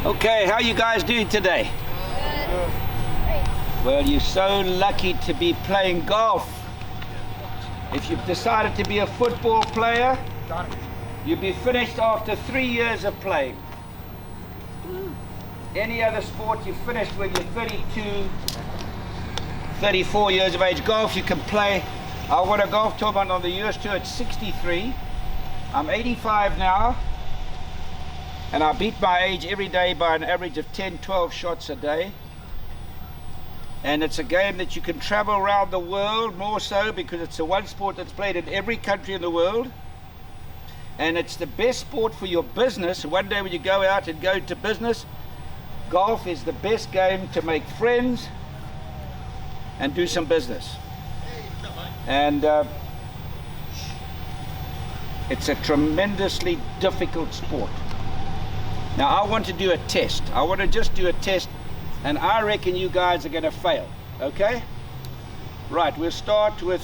Okay, how you guys doing today? Well, you're so lucky to be playing golf. If you've decided to be a football player, you'll be finished after 3 years of playing. Any other sport, you're finished when you're 32, 34 years of age. Golf, you can play. I won a golf tournament on the US Tour at 63. I'm 85 now, and I beat my age every day by an average of 10, 12 shots a day. And it's a game that you can travel around the world, more so because it's the one sport that's played in every country in the world. And it's the best sport for your business. One day when you go out and go into business, golf is the best game to make friends and do some business. And it's a tremendously difficult sport. Now I want to do a test. I want to just do a test, and I reckon you guys are going to fail, okay? Right, we'll start with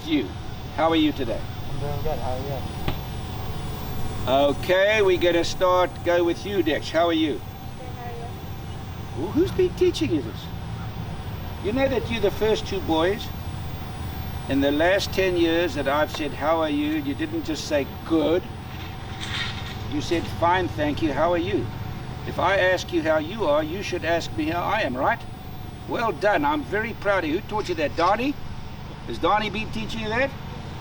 you. How are you today? I'm doing good. How are you? Okay, we're going to go with you, Dex. How are you? Good, how are you? Well, who's been teaching you this? You know that you're the first two boys in the last 10 years that I've said, how are you? You didn't just say good. You said, fine, thank you. How are you? If I ask you how you are, you should ask me how I am, right? Well done. I'm very proud of you. Who taught you that? Donnie? Has Donnie been teaching you that?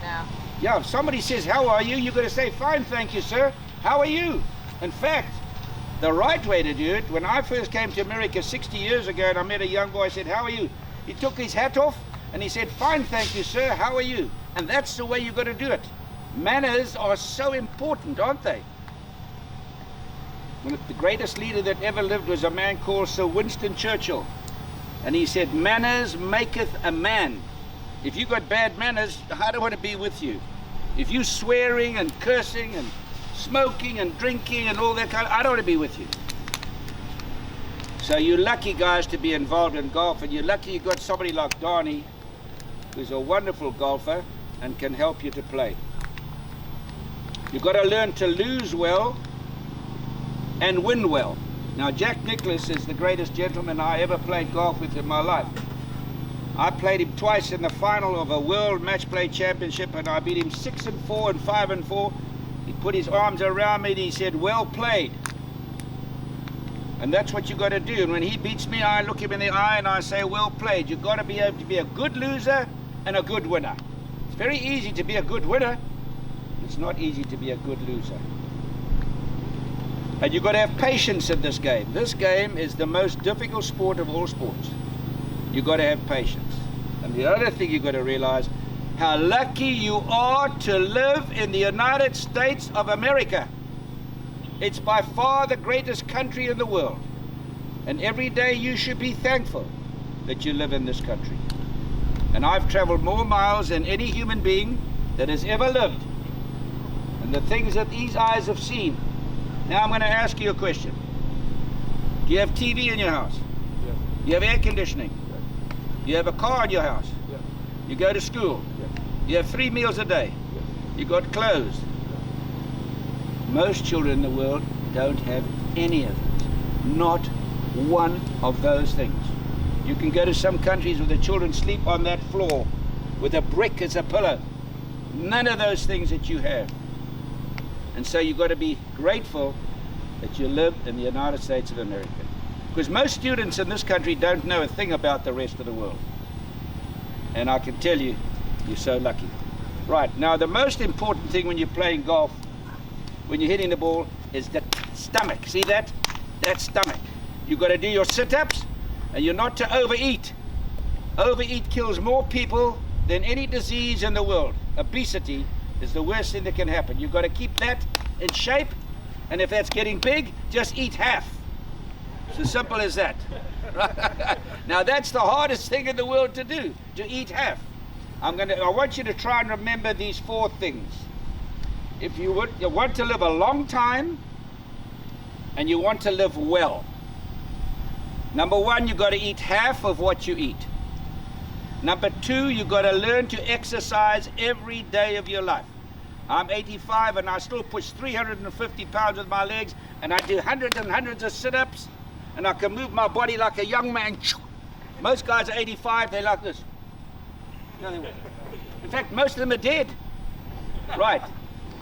No. Yeah, if somebody says, how are you? You're going to say, fine, thank you, sir. How are you? In fact, the right way to do it, when I first came to America 60 years ago and I met a young boy, I said, how are you? He took his hat off and he said, fine, thank you, sir. How are you? And that's the way you've got to do it. Manners are so important, aren't they? The greatest leader that ever lived was a man called Sir Winston Churchill. And he said, manners maketh a man. If you got bad manners, I don't want to be with you. If you swearing and cursing and smoking and drinking and all that I don't want to be with you. So you're lucky, guys, to be involved in golf, and you're lucky you got somebody like Donnie, who's a wonderful golfer and can help you to play. You've got to learn to lose well and win well. Now, Jack Nicklaus is the greatest gentleman I ever played golf with in my life. I played him twice in the final of a World Match Play Championship, and I beat him 6-4 and 5-4. He put his arms around me and he said, well played. And that's what you got to do. And when he beats me, I look him in the eye and I say, well played. You've got to be able to be a good loser and a good winner. It's very easy to be a good winner. It's not easy to be a good loser. And you've got to have patience in this game. This game is the most difficult sport of all sports. You've got to have patience. And the other thing you've got to realize, how lucky you are to live in the United States of America. It's by far the greatest country in the world. And every day you should be thankful that you live in this country. And I've traveled more miles than any human being that has ever lived. And the things that these eyes have seen. Now I'm going to ask you a question. Do you have TV in your house? Yes. You have air conditioning? Yes. You have a car in your house? Yes. You go to school? Yes. You have 3 meals a day? Yes. You got clothes? Yes. Most children in the world don't have any of it. Not one of those things. You can go to some countries where the children sleep on that floor with a brick as a pillow. None of those things that you have. And so you've got to be grateful that you live in the United States of America. Because most students in this country don't know a thing about the rest of the world. And I can tell you, you're so lucky. Right, now the most important thing when you're playing golf, when you're hitting the ball, is the stomach. See that? That stomach. You've got to do your sit-ups, and you're not to overeat. Overeat kills more people than any disease in the world. Obesity is the worst thing that can happen. You've got to keep that in shape, and if that's getting big, just eat half. It's as simple as that. Now that's the hardest thing in the world to do, to eat half. I want you to try and remember these 4 things. If you want to live a long time, and you want to live well. Number 1, you've got to eat half of what you eat. Number 2, you've got to learn to exercise every day of your life. I'm 85 and I still push 350 pounds with my legs, and I do hundreds and hundreds of sit-ups, and I can move my body like a young man. Most guys are 85, they're like this. In fact, most of them are dead. Right.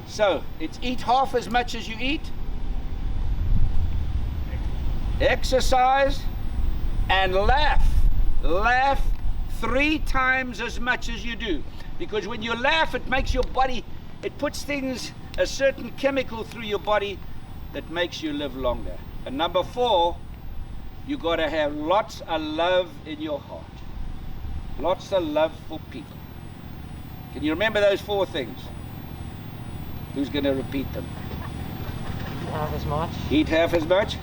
So, it's eat half as much as you eat, exercise, and laugh. Laugh 3 times as much as you do. Because when you laugh, it makes your body, it puts things, a certain chemical through your body that makes you live longer. And number 4, you got to have lots of love in your heart. Lots of love for people. Can you remember those 4 things? Who's going to repeat them? Eat half as much. Eat half as much.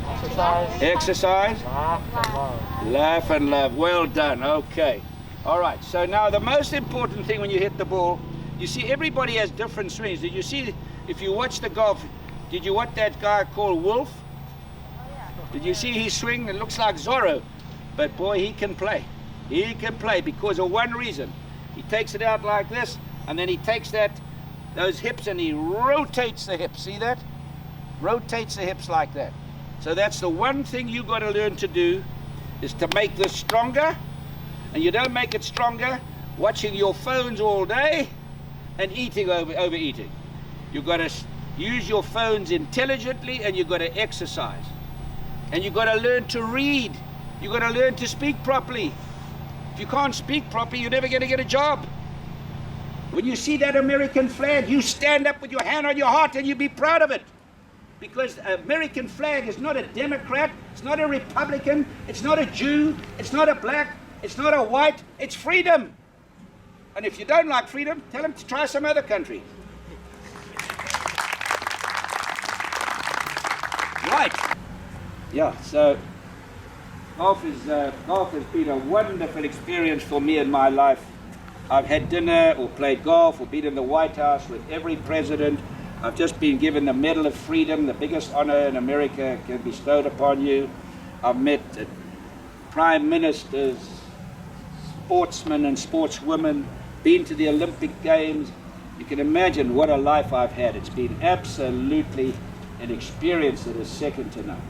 Exercise. Exercise. Laugh and love. Laugh and love. Well done. Okay. All right. So now the most important thing when you hit the ball, you see everybody has different swings. Did you see, if you watch the golf, did you watch that guy called Wolf? Did you see his swing? It looks like Zorro. But boy, he can play. He can play because of one reason. He takes it out like this, and then he takes those hips and he rotates the hips. See that? Rotates the hips like that. So that's the one thing you got to learn to do, is to make this stronger. And you don't make it stronger watching your phones all day and eating overeating. You've got to use your phones intelligently, and you've got to exercise. And you've got to learn to read. You've got to learn to speak properly. If you can't speak properly, you're never going to get a job. When you see that American flag, you stand up with your hand on your heart and you be proud of it. Because the American flag is not a Democrat, it's not a Republican, it's not a Jew, it's not a black, it's not a white, it's freedom. And if you don't like freedom, tell them to try some other country. Right. Yeah, so golf has been a wonderful experience for me in my life. I've had dinner or played golf or been in the White House with every president. I've just been given the Medal of Freedom, the biggest honor in America can be bestowed upon you. I've met prime ministers, sportsmen and sportswomen, been to the Olympic Games. You can imagine what a life I've had. It's been absolutely an experience that is second to none.